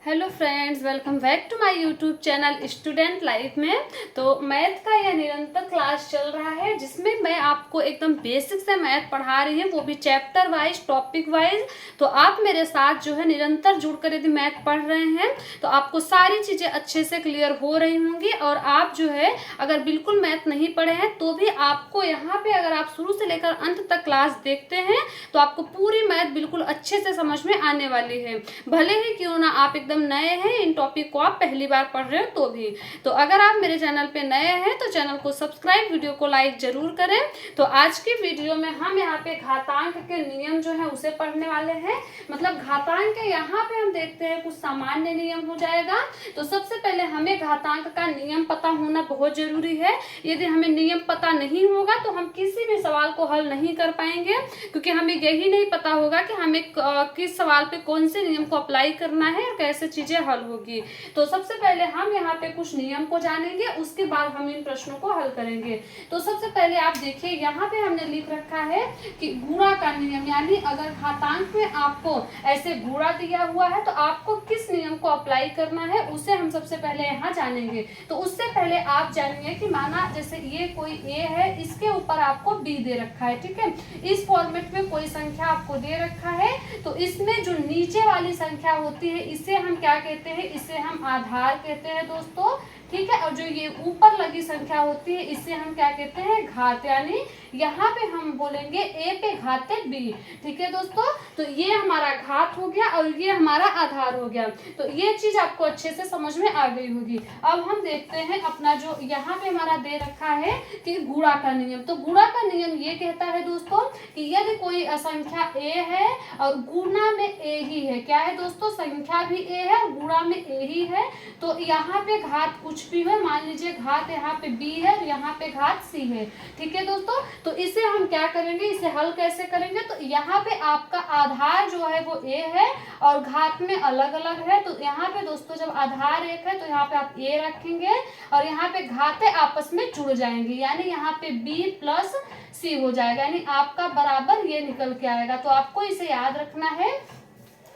Hello friends, welcome back to my YouTube channel student life में। तो math का यह निरंतर क्लास चल रहा है जिसमें मैं आपको एकदम बेसिक से मैथ पढ़ा रही हूँ, वो भी चैप्टर वाइज, टॉपिक वाइज। तो आप मेरे साथ जो है निरंतर जुड़कर यदि मैथ पढ़ रहे हैं तो आपको सारी चीज़ें अच्छे से क्लियर हो रही होंगी। और आप जो है अगर बिल्कुल मैथ नहीं पढ़े हैं तो भी आपको यहाँ पे अगर आप शुरू से लेकर अंत तक क्लास देखते हैं तो आपको पूरी मैथ बिल्कुल अच्छे से समझ में आने वाली है। भले ही क्यों ना आप एकदम नए हैं, इन टॉपिक को आप पहली बार पढ़ रहे हो तो भी। तो अगर आप मेरे चैनल पे नए हैं तो चैनल को सब्सक्राइब, वीडियो को लाइक जरूर करें। तो आज की वीडियो में हम यहाँ पे घातांक के नियम जो है उसे पढ़ने वाले हैं। मतलब घातांक के यहाँ पे हम देखते हैं कुछ सामान्य नियम हो जाएगा। तो सबसे पहले हमें घातांक का नियम पता होना बहुत जरूरी है। यदि हमें नियम पता नहीं होगा तो हम किसी भी सवाल को हल नहीं कर पाएंगे, क्योंकि हमें यही नहीं पता होगा कि हमें किस सवाल पे कौन से नियम को अप्लाई करना है और कैसे चीजें हल होगी। तो सबसे पहले हम यहाँ पे कुछ नियम को जानेंगे, उसके बाद हम इन प्रश्नों को हल करेंगे। तो सबसे पहले आप देखिए यहाँ पे हमने लिख रखा है कि गुणा का नियम, यानी अगर घातांक में आपको ऐसे गुणा दिया हुआ है तो आपको किस नियम को अप्लाई करना है उसे हम सबसे पहले यहाँ जानेंगे। तो उससे पहले आप जानिए कि माना जैसे ये कोई ए है, इसके ऊपर आपको बी दे रखा है, ठीक है। इस फॉर्मेट में कोई संख्या आपको दे रखा है तो इसमें जो नीचे वाली संख्या होती है इसे हम क्या कहते हैं, इसे हम आधार कहते हैं दोस्तों, ठीक है। और जो ये ऊपर लगी संख्या होती है इसे हम क्या कहते हैं, घात। यानी यहाँ पे हम बोलेंगे ए पे घाते बी, ठीक है दोस्तों। तो ये हमारा घात हो गया और ये हमारा आधार हो गया। तो ये चीज आपको अच्छे से समझ में आ गई होगी। अब हम देखते हैं अपना जो यहाँ पे हमारा दे रखा है कि गुणा का नियम। तो गुणा का नियम ये कहता है दोस्तों कि यदि कोई संख्या ए है और गुणा में ए ही है, क्या है दोस्तों, संख्या भी ए है और गुणा में ए ही है, तो यहाँ पे घात कुछ भी है, मान लीजिए घात यहाँ पे बी है और यहाँ पे घात सी है, ठीक है दोस्तों। तो इसे हम क्या करेंगे, इसे हल कैसे करेंगे। तो यहाँ पे आपका आधार जो है वो ए है और घात में अलग अलग है। तो यहाँ पे दोस्तों जब आधार एक है तो यहाँ पे आप ए रखेंगे और यहाँ पे घातें आपस में जुड़ जाएंगी, यानी यहाँ पे बी प्लस सी हो जाएगा, यानी आपका बराबर ये निकल के आएगा। तो आपको इसे याद रखना है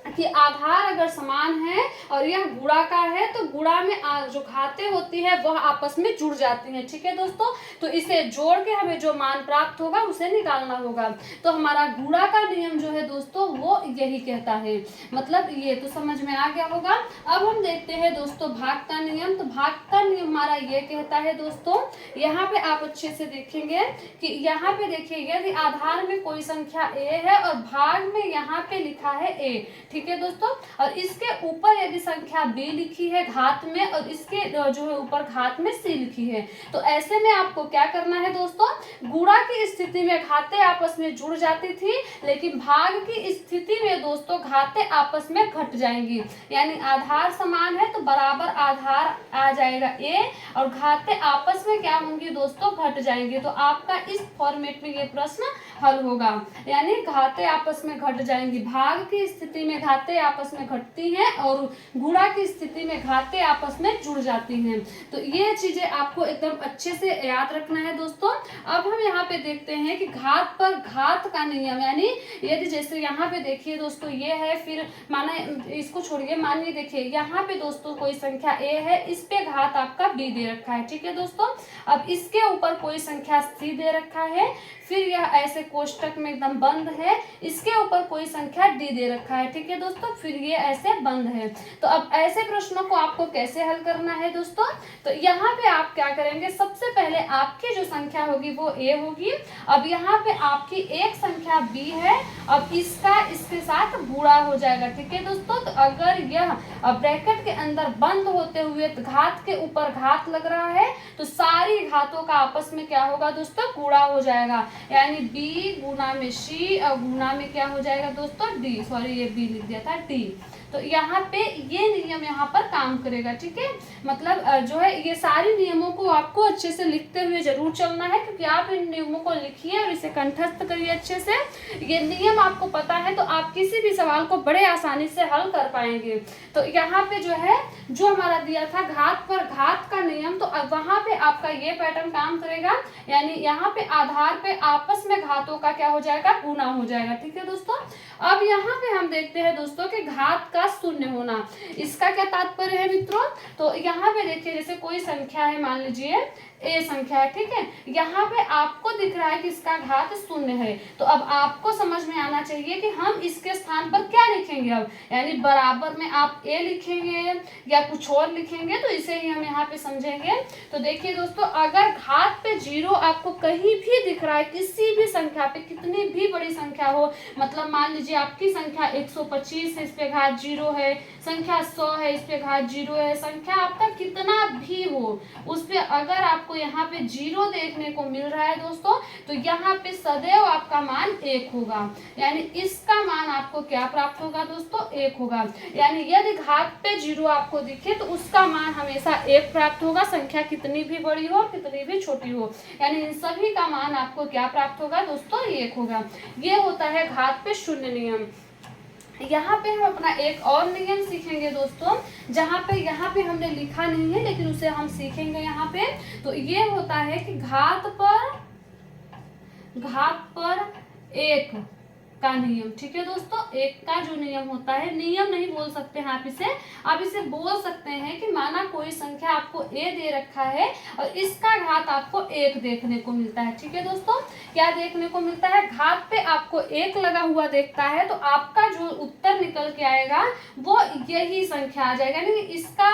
कि आधार अगर समान है और यह गुणा का है तो गुणा में जो घातें होती है वह आपस में जुड़ जाती हैं, ठीक है दोस्तों। तो इसे जोड़ के हमें जो मान प्राप्त होगा उसे निकालना होगा। तो हमारा गुणा का नियम जो है दोस्तों वो यही कहता है, मतलब ये तो समझ में आ गया होगा। अब हम देखते हैं दोस्तों भाग का नियम। तो भाग का नियम हमारा ये कहता है दोस्तों, यहाँ पे आप अच्छे से देखेंगे कि यहाँ पे देखिए यदि आधार में कोई संख्या ए है और भाग में यहाँ पे लिखा है ए, ठीक है दोस्तों, और इसके ऊपर यदि संख्या बी लिखी है घात में और इसके जो है ऊपर घात में सी लिखी है, तो ऐसे में आपको क्या करना है दोस्तों, गुणा की स्थिति में घातें आपस में जुड़ जाती थी, लेकिन भाग की स्थिति में दोस्तों घातें आपस में घट जाएंगी। यानी आधार समान है तो बराबर आधार आ जाएगा ए और घातें आपस में क्या होंगी दोस्तों, घट जाएंगे। तो आपका इस फॉर्मेट में ये प्रश्न हल होगा, यानी घातें आपस में घट जाएंगी। भाग की स्थिति में घातें आपस में घटती हैं और गुणा की स्थिति में घातें आपस में जुड़ जाती हैं। तो ये चीजें आपको एकदम अच्छे से याद रखना है दोस्तों। अब हम यहाँ पे देखते हैं कि घात पर घात का नियम, यानी यदि जैसे यहाँ पे देखिए दोस्तों ये है, फिर माना इसको छोड़िए, मानिए देखिए यहाँ पे दोस्तों कोई संख्या ए है, इस पे घात आपका बी दे रखा है, ठीक है दोस्तों। अब इसके ऊपर कोई संख्या सी दे रखा है, फिर यह ऐसे कोष्टक में एकदम बंद है, इसके ऊपर कोई संख्या डी दे रखा है, ठीक है दोस्तों, फिर ये ऐसे बंद है। तो अब ऐसे प्रश्नों को आपको कैसे हल करना है दोस्तों, तो यहाँ पे आप क्या करेंगे, सबसे पहले आपकी जो संख्या होगी वो ए होगी। अब यहाँ पे आपकी एक संख्या बी है, अब इसका इसके साथ गुणा हो जाएगा, ठीक है दोस्तों। तो अगर यह ब्रैकेट के अंदर बंद होते हुए घात के ऊपर घात लग रहा है तो सारी घातों का आपस में क्या होगा दोस्तों, गुणा हो जाएगा, यानी बी गुणा में सी और गुणा में क्या हो जाएगा दोस्तों, डी, सॉरी ये बी लिख दिया था, डी। तो यहाँ पे ये नियम यहाँ पर काम करेगा, ठीक है। मतलब जो है ये सारे नियमों को आपको अच्छे से लिखते हुए जरूर चलना है, क्योंकि आप इन नियमों को लिखिए और इसे कंठस्थ करिए अच्छे से। ये नियम आपको पता है तो आप किसी भी सवाल को बड़े आसानी से हल कर पाएंगे। तो यहाँ पे जो है जो हमारा दिया था घात पर घात का नियम, तो वहां पे आपका ये पैटर्न काम करेगा, यानी यहाँ पे आधार पे आपस में घातों का क्या हो जाएगा, गुणा हो जाएगा, ठीक है दोस्तों। अब यहाँ पे हम देखते हैं दोस्तों कि घात का शून्य होना, इसका क्या तात्पर्य है मित्रों। तो यहाँ पे देखिए जैसे कोई संख्या है, मान लीजिए ए संख्या है, ठीक है, यहाँ पे आपको दिख रहा है कि इसका घात शून्य है। तो अब आपको समझ में आना चाहिए कि हम इसके स्थान पर क्या लिखेंगे अब, यानी बराबर में आप ए लिखेंगे या कुछ और लिखेंगे, तो इसे ही हम यहाँ पे समझेंगे। तो देखिए दोस्तों, अगर घात पे 0 आपको कहीं भी दिख रहा है, किसी भी संख्या पे, कितनी भी बड़ी संख्या हो, मतलब मान लीजिए आपकी संख्या 125 है, इस पे घात 0 है, संख्या 100 है, इस पे घात 0 है, संख्या आपका कितना भी हो, उस पे अगर आपको यहाँ पे 0 देखने को मिल रहा है दोस्तों, तो यहाँ पे सदैव आपका मान 1 होगा, यानी इसका मान आपको क्या प्राप्त होगा दोस्तों, 1 होगा। यानी यदि घात पे 0 आपको दिखे तो उसका मान हमेशा 1 प्राप्त होगा, संख्या कितनी भी बड़ी हो, कितनी भी छोटी हो, यानी इन सभी का मान आपको क्या प्राप्त होगा दोस्तों, 1 होगा। ये होता है घात पे शून्य नियम। यहाँ पे हम अपना एक और नियम सीखेंगे दोस्तों, जहाँ पे यहाँ पे हमने लिखा नहीं है लेकिन उसे हम सीखेंगे यहाँ पे। तो ये होता है कि घात पर 1 का नियम, ठीक है दोस्तों, 1 का जो नियम होता है, नियम नहीं बोल सकते हैं आप इसे बोल सकते हैं कि माना कोई संख्या आपको ए दे रखा है और इसका घात आपको 1 देखने को मिलता है, ठीक है दोस्तों, क्या देखने को मिलता है, घात पे आपको 1 लगा हुआ देखता है, तो आपका जो उत्तर निकल के आएगा वो यही संख्या आ जाएगा। यानी इसका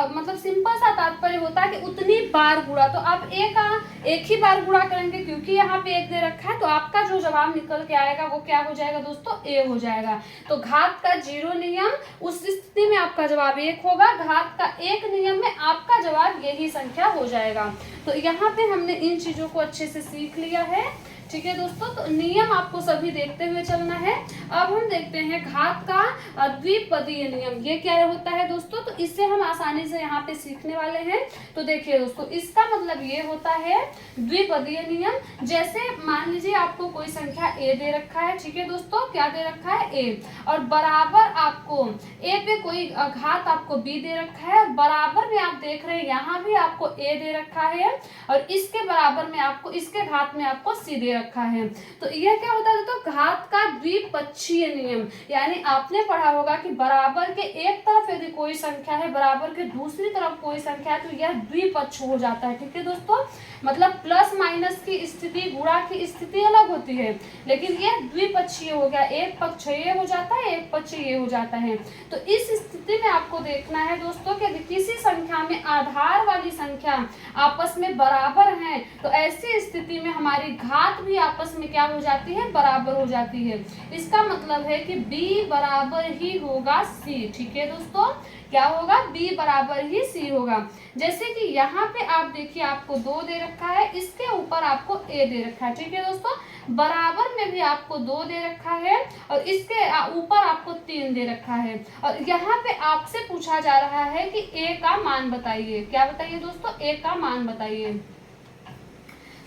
मतलब सिंपल सा तात्पर्य होता है कि उतनी बार गुणा, तो आप एक ही बार गुणा करेंगे, क्योंकि यहाँ पे 1 दे रखा है, तो आपका जो जवाब निकल के आएगा वो क्या हो जाएगा दोस्तों, ए हो जाएगा। तो घात का 0 नियम, उस स्थिति में आपका जवाब 1 होगा, घात का 1 नियम में आपका जवाब यही संख्या हो जाएगा। तो यहाँ पे हमने इन चीजों को अच्छे से सीख लिया है, ठीक है दोस्तों। तो नियम आपको सभी देखते हुए चलना है। अब हम देखते हैं घात का द्विपदीय नियम, ये क्या होता है दोस्तों, तो इससे हम आसानी से यहाँ पे सीखने वाले हैं। तो देखिए दोस्तों, इसका मतलब ये होता है द्विपदीय नियम। जैसे मान लीजिए आपको कोई संख्या ए दे रखा है, ठीक है दोस्तों, क्या दे रखा है, ए, और बराबर आपको ए पे कोई घात आपको बी दे रखा है, और बराबर में आप देख रहे हैं यहाँ भी आपको ए दे रखा है, और इसके बराबर में आपको, इसके घात में आपको सी दे रखा है। तो यह क्या होता है तो घात का द्विपक्षीय नियम, यानी आपने पढ़ा होगा कि बराबर के एक तरफ यदि कोई संख्या है, बराबर के दूसरी तरफ कोई संख्या है, तो यह द्विपक्ष हो जाता है, ठीक है दोस्तों। मतलब प्लस माइनस की स्थिति, गुणा की स्थिति अलग होती है, लेकिन यह द्विपक्षीय हो गया, एक पक्ष ये हो जाता है, एक पक्ष ये हो जाता है। तो इस स्थिति में आपको देखना है दोस्तों कि किसी संख्या में आधार वाली संख्या आपस में बराबर हैं, तो ऐसी स्थिति में हमारी घात भी आपस में क्या हो जाती है, बराबर हो जाती है। इसका मतलब है कि b बराबर ही होगा c, ठीक है दोस्तों, क्या होगा, b बराबर ही c होगा। जैसे कि यहाँ पे आप देखिए आपको 2 दे रखा है, इसके ऊपर आपको a दे रखा है, ठीक है दोस्तों, बराबर में भी आपको 2 दे रखा है, और इसके ऊपर आपको 3 दे रखा है, और यहाँ पे आपसे पूछा जा रहा है कि a का मान बताइए। क्या बताइए दोस्तों, a का मान बताइए।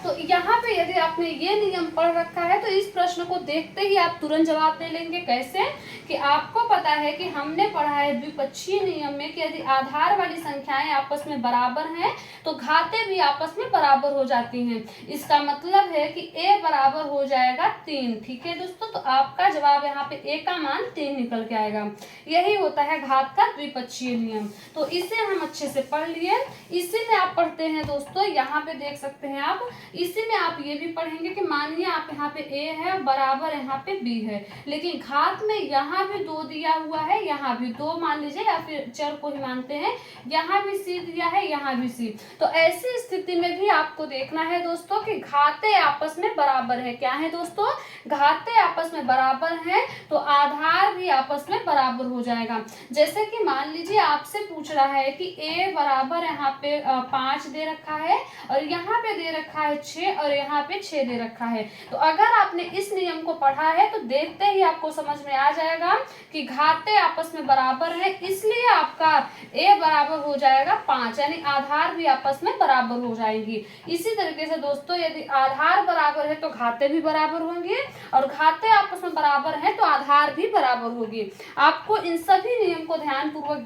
तो यहाँ पे यदि आपने ये नियम पढ़ रखा है तो इस प्रश्न को देखते ही आप तुरंत जवाब दे लेंगे। कैसे कि आपको पता है कि हमने पढ़ा है द्विपक्षीय नियम में कि यदि आधार वाली संख्याएं आपस में बराबर हैं तो घातें भी आपस में बराबर हो जाती हैं। इसका मतलब है कि a बराबर हो जाएगा 3, ठीक है दोस्तों। तो आपका जवाब यहाँ पे a का मान 3 निकल के आएगा। यही होता है घात का द्विपक्षीय नियम। तो इसे हम अच्छे से पढ़ लिए। इसी में आप पढ़ते हैं दोस्तों, यहाँ पे देख सकते हैं आप, इसी में आप ये भी पढ़ेंगे कि मानिए आप यहाँ पे a है बराबर यहाँ पे b है, लेकिन घात में यहाँ भी 2 दिया हुआ है, यहाँ भी 2 मान लीजिए, या फिर चर को ही मानते हैं, यहाँ भी c दिया है, यहाँ भी c। तो ऐसी स्थिति में भी आपको देखना है दोस्तों कि घातें आपस में बराबर है। क्या है दोस्तों, घातें आपस में बराबर हैं तो आधार भी आपस में बराबर हो जाएगा। जैसे कि मान लीजिए आपसे पूछ रहा है कि a बराबर यहाँ पे 5 दे रखा है, और यहाँ पे दे रखा है 6, और यहाँ पे 6 दे रखा है। तो अगर आपने इस नियम को पढ़ा है तो देखते ही आपको समझ में आ जाएगा कि घातें आपस में बराबर है, इसलिए आपका a बराबर हो जाएगा 5, यानी आधार भी आपस में बराबर हो जाएंगी। इसी तरीके से दोस्तों यदि आधार बराबर है तो घातें भी बराबर होंगी, और घातें आपस में बराबर है तो आधार भी बराबर होगी। आपको इन सभी नियम को ध्यान पूर्वक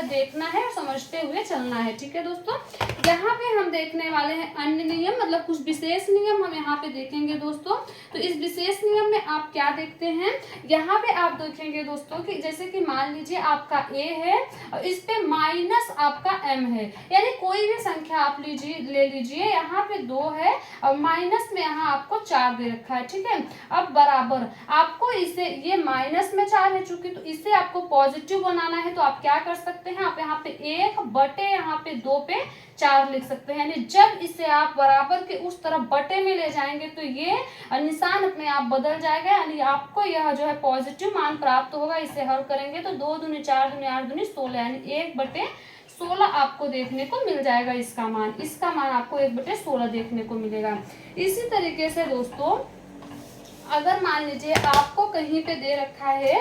देखना है और समझते हुए चलना है, ठीक है दोस्तों। यहाँ पे हम देखने वाले हैं अन्य नियम, मतलब कुछ विशेष नियम हम यहाँ पे देखेंगे दोस्तों। तो इस विशेष नियम में आप क्या देखते हैं, यहाँ पे आप देखेंगे दोस्तों कि जैसे कि मान लीजिए आपका a है और इस पे माइनस आपका m है, यानी कोई भी संख्या आप ले लीजिए, यहाँ पे 2 है और माइनस में यहाँ आपको 4 दे रखा है, ठीक है। अब बराबर आपको इसे, ये माइनस में 4 है चूंकि, तो इसे आपको पॉजिटिव बनाना है, तो आप क्या कर सकते हैं, आप यहाँ पे 1 बटे यहाँ पे 2 पे 4 लिख सकते हैं। यानी जब इसे आप बराबर के उस तरफ बटे में ले जाएंगे तो ये निशान अपने आप बदल जाएगा, यानी आपको यह जो है पॉजिटिव मान प्राप्त होगा। इसे हल करेंगे तो 2 दूनी 4 दूनी 8 दूनी 16, यानी 1/16 आपको देखने को मिल जाएगा। इसका मान आपको 1/16 देखने को मिलेगा। इसी तरीके से दोस्तों अगर मान लीजिए आपको कहीं पे दे रखा है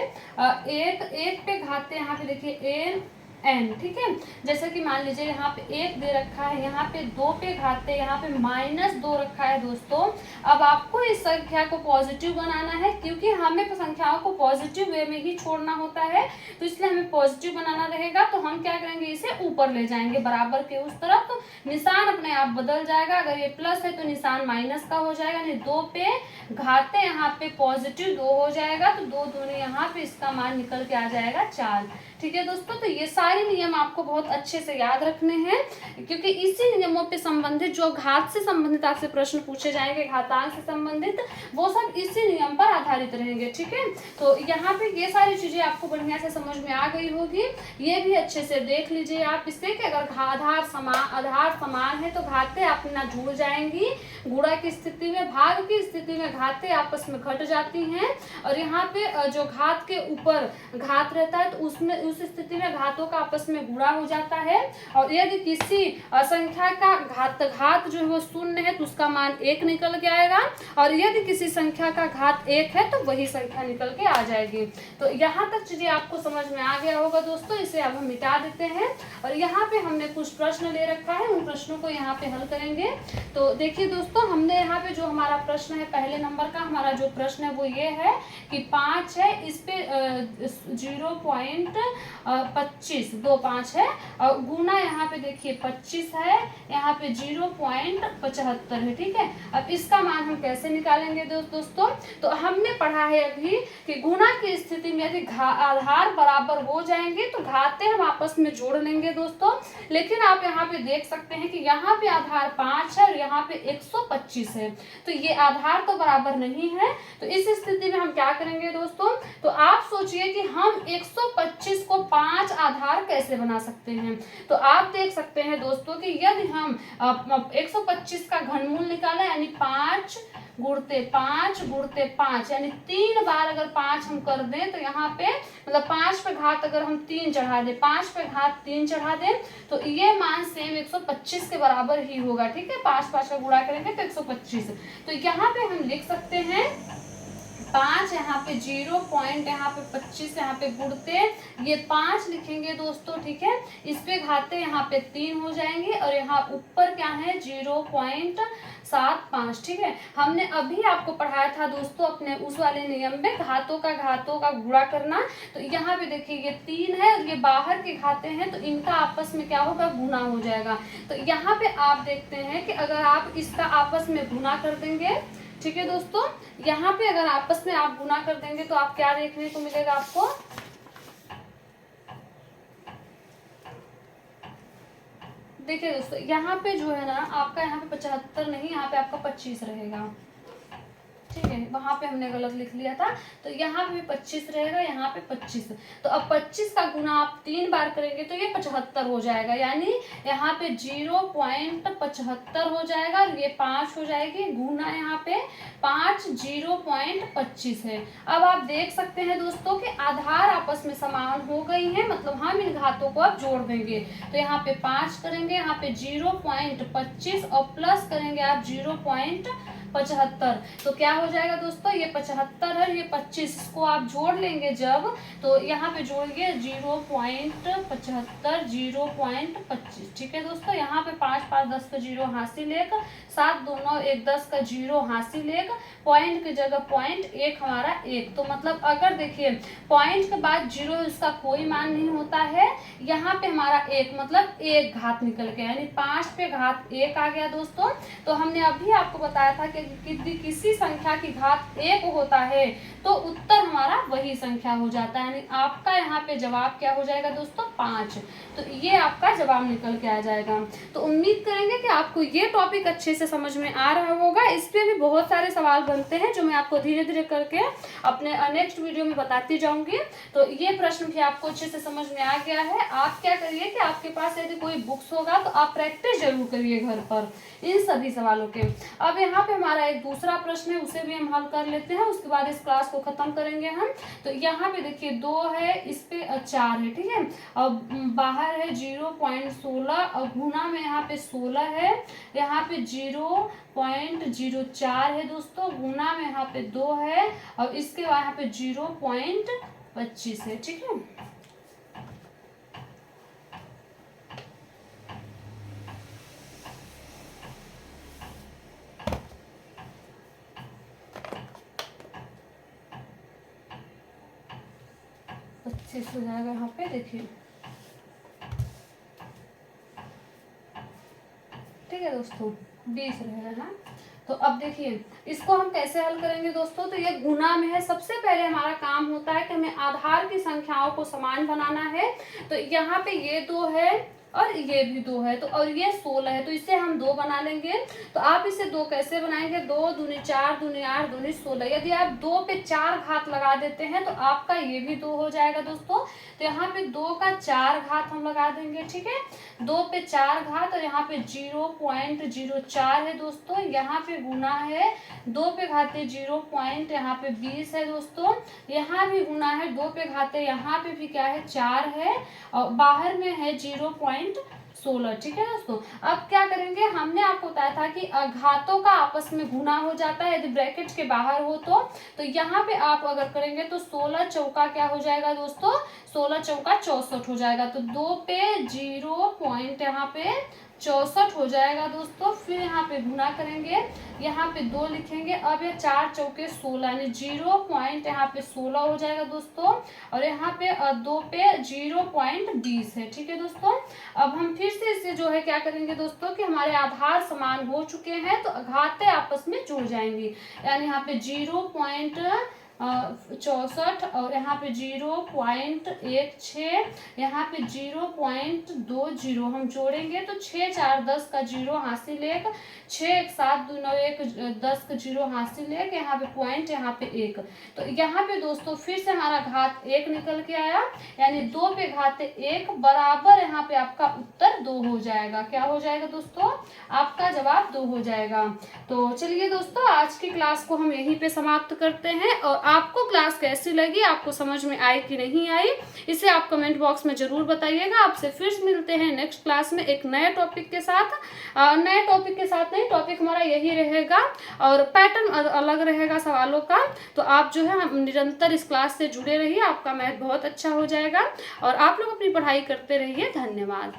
एक पे घाते, यहाँ पे देखिए n, ठीक है। जैसे कि मान लीजिए यहाँ पे 1 दे रखा है, यहाँ पे 2 पे घाते, यहाँ पे -2 रखा है दोस्तों। अब आपको इस संख्या को पॉजिटिव बनाना है, क्योंकि हमें संख्याओं को पॉजिटिव वे में ही छोड़ना होता है, तो इसलिए हमें पॉजिटिव बनाना रहेगा। तो हम क्या करेंगे, इसे ऊपर ले जाएंगे बराबर के उस तरफ, तो निशान अपने आप बदल जाएगा। अगर ये प्लस है तो निशान माइनस का हो जाएगा, यानी 2 पे घाते यहाँ पे पॉजिटिव 2 हो जाएगा, तो 2 दूनी यहाँ पे इसका मान निकल के आ जाएगा 4, ठीक है दोस्तों। तो ये सारे नियम आपको बहुत अच्छे से याद रखने हैं, क्योंकि इसी नियमों पे संबंधित जो घात से संबंधित आपसे प्रश्न पूछे जाएंगे, घातांक से संबंधित, वो सब इसी नियम पर आधारित रहेंगे, ठीक है। तो यहाँ पे ये सारी चीजें आपको बढ़िया से समझ में आ गई होगी। ये भी अच्छे से देख लीजिए आप इससे कि अगर आधार समान है तो घाते अपना जुड़ जाएंगी, गुणा की स्थिति में, भाग की स्थिति में घाते आपस में घट जाती हैं, और यहाँ पे जो घात के ऊपर घात रहता है तो उसमें उस स्थिति में घातों का आपस में गुणा हो जाता है। और यदि किसी संख्या का घात जो है वो 0 है तो उसका मान 1 निकल के आएगा, और यदि किसी संख्या का घात 1 है तो वही संख्या निकल के आ जाएगी। तो यहाँ तक चीजें आपको समझ में आ गया होगा दोस्तों। इसे अब हम मिटा देते हैं, और यहाँ पे हमने कुछ प्रश्न ले रखा है, उन प्रश्नों को यहाँ पे हल करेंगे। तो देखिए दोस्तों, हमने यहाँ पे जो हमारा प्रश्न है, पहले नंबर का हमारा जो प्रश्न है वो ये है कि 5 है, इस पे 0.25 है, और गुना यहाँ पे देखिए 25 है, यहाँ पे 0.75 है, ठीक है। अब इसका मान हम कैसे निकालेंगे दोस्तों, तो हमने पढ़ा है अभी कि गुणा की स्थिति में यदि आधार बराबर हो जाएंगे तो घाते हम आपस में जोड़ लेंगे दोस्तों। लेकिन आप यहाँ पे देख सकते हैं कि यहाँ पे आधार 5 है और यहाँ पे 125 है, तो ये आधार तो बराबर नहीं है। तो इस स्थिति में हम क्या करेंगे दोस्तों, तो आप सोचिए कि हम 125 को 5 आधार कैसे बना सकते हैं। तो आप देख सकते हैं दोस्तों कि यदि हम 125 का घनमूल निकालें, यानी 5 गुणते 5 यानी 3 बार अगर 5 हम कर दें, तो यहाँ पे मतलब 5 पे घात अगर हम 3 चढ़ा दें, 5 पे घात 3 चढ़ा दें, तो ये मान सेम 125 के बराबर ही होगा, ठीक है। 5 का गुणा करेंगे तो 125। तो यहाँ पे हम लिख सकते हैं 5 यहाँ पे 0. यहाँ पे 25 यहाँ पे गुणते ये 5 लिखेंगे दोस्तों, ठीक है। इस पे घाते यहाँ पे 3 हो जाएंगे, और यहाँ ऊपर क्या है 0.75, ठीक है। हमने अभी आपको पढ़ाया था दोस्तों अपने उस वाले नियम में घातों का गुणा करना। तो यहाँ पे देखिए ये 3 है और ये बाहर के घाते हैं, तो इनका आपस में क्या होगा, गुणा हो जाएगा। तो यहाँ पे आप देखते हैं कि अगर आप इसका आपस में गुणा कर देंगे, ठीक है दोस्तों, यहाँ पे अगर आपस में आप गुना कर देंगे तो आप क्या देखने को मिलेगा आपको, देखिए दोस्तों यहाँ पे जो है ना आपका यहाँ पे 75 नहीं, यहाँ पे आपका 25 रहेगा, ठीक है। वहां पे हमने गलत लिख लिया था, तो यहाँ पे 25 रहेगा, यहाँ पे 25। तो अब 25 का गुना आप 3 बार करेंगे तो ये 75 हो जाएगा, यानी यहाँ पे 0.75 हो जाएगा, और ये 5 हो जाएगी, गुना यहाँ पे 5 0.25 है। अब आप देख सकते हैं दोस्तों कि आधार आपस में समान हो गई है, मतलब हम इन घातों को अब जोड़ देंगे। तो यहाँ पे 5 करेंगे, यहाँ पे 0.25 और प्लस करेंगे आप 0.25, 75। तो क्या हो जाएगा दोस्तों, ये 75 है, ये 25, इसको आप जोड़ लेंगे जब, तो यहाँ पे जोड़िए 0.75, 0.25। ठीक है दोस्तों, यहाँ पे 5 5 10 का जीरो हासिल एक, 7 2 9 1 10 का जीरो हासिल एक, पॉइंट की जगह पॉइंट एक हमारा एक। तो मतलब अगर देखिए पॉइंट के बाद जीरो इसका कोई मान नहीं होता है, यहाँ पे हमारा एक मतलब एक घात निकल गया, यानी 5 पे घात एक आ गया दोस्तों। तो हमने अभी आपको बताया था कि किसी संख्या की घात एक होता है तो उत्तर हमारा वही संख्या हो जाता है, यानी आपका यहाँ पे जवाब क्या हो जाएगा दोस्तों, 5। तो ये आपका जवाब निकल के आ जाएगा। तो उम्मीद करेंगे कि आपको ये टॉपिक अच्छे से समझ में आ रहा होगा। इस पे भी बहुत सारे सवाल बनते हैं जो मैं आपको धीरे धीरे करके अपने नेक्स्ट वीडियो में बताती जाऊंगी। तो ये प्रश्न भी आपको अच्छे से समझ में आ गया है। आप क्या करिए कि आपके पास यदि कोई बुक्स होगा तो आप प्रैक्टिस जरूर करिए घर पर इन सभी सवालों के। अब यहाँ पे हमारा एक दूसरा प्रश्न है, उसे भी हम हल कर लेते हैं, उसके बाद इस क्लास को खत्म करेंगे हम। तो यहाँ पे देखिए 2 है, इस पे 4 है, ठीक है, और बाहर है 0.16 और गुना में यहाँ पे 16 है, यहाँ पे 0.04 है दोस्तों, गुना में यहाँ पे 2 है और इसके बाद यहाँ पे 0.25 है। ठीक है, अच्छे से हो जाएगा। यहाँ पे देखिए, ठीक है दोस्तों, 20 रहेगा। हाँ, तो अब देखिए इसको हम कैसे हल करेंगे दोस्तों। तो ये गुना में है, सबसे पहले हमारा काम होता है कि हमें आधार की संख्याओं को समान बनाना है। तो यहाँ पे ये 2 है और ये भी 2 है, तो और ये 16 है, तो इसे हम 2 बना लेंगे। तो आप इसे 2 कैसे बनाएंगे, 2 दूनी 4 दूनी 8 दूनी 16। यदि आप 2 पे 4 घात लगा देते हैं तो आपका ये भी 2 हो जाएगा दोस्तों। तो यहाँ पे 2 का 4 घात हम लगा देंगे, ठीक है, 2 पे 4 घात और यहाँ पे 0.04 है दोस्तों। यहाँ पे गुना है, 2 पे घाते 0. यहाँ पे 20 है दोस्तों। यहाँ भी गुना है, 2 पे घाते यहाँ पे भी क्या है 4 है और बाहर में है 0.16। ठीक है दोस्तों, अब क्या करेंगे, हमने आपको बताया था कि घातों का आपस में गुना हो जाता है यदि ब्रैकेट के बाहर हो तो यहाँ पे आप अगर करेंगे तो 16 चौका क्या हो जाएगा दोस्तों, 16 चौका 64 हो जाएगा। तो 2 पे 0. यहाँ पे 64 हो जाएगा दोस्तों। फिर यहाँ पे गुना करेंगे, यहाँ पे 2 लिखेंगे। अब ये 4 चौके 16 यानी 0. यहाँ पे 16 हो जाएगा दोस्तों और यहाँ पे 2 पे 0.20 है। ठीक है दोस्तों, अब हम फिर से इसे जो है क्या करेंगे दोस्तों कि हमारे आधार समान हो चुके हैं तो घातें आपस में जुड़ जाएंगी, यानी यहाँ पे 0.64 और यहाँ पे 0.16, यहाँ पे 0.20 हम जोड़ेंगे तो 6 4 10 का 0 हासिल 1, 6 1 7 2 9 1 10 का 0 हासिल 1, यहाँ पे पॉइंट यहाँ पे 1। तो यहाँ पे दोस्तों फिर से हमारा घात 1 निकल के आया, यानी 2 पे घात 1 बराबर यहाँ पे आपका उत्तर 2 हो जाएगा। क्या हो जाएगा दोस्तों, आपका जवाब 2 हो जाएगा। तो चलिए दोस्तों, आज की क्लास को हम यहीं पे समाप्त करते हैं और आपको क्लास कैसी लगी, आपको समझ में आई कि नहीं आई, इसे आप कमेंट बॉक्स में जरूर बताइएगा। आपसे फिर मिलते हैं नेक्स्ट क्लास में एक नए टॉपिक के साथ। नए टॉपिक के साथ नहीं, टॉपिक हमारा यही रहेगा और पैटर्न अलग रहेगा सवालों का। तो आप जो है निरंतर इस क्लास से जुड़े रहिए, आपका मैथ बहुत अच्छा हो जाएगा और आप लोग अपनी पढ़ाई करते रहिए। धन्यवाद।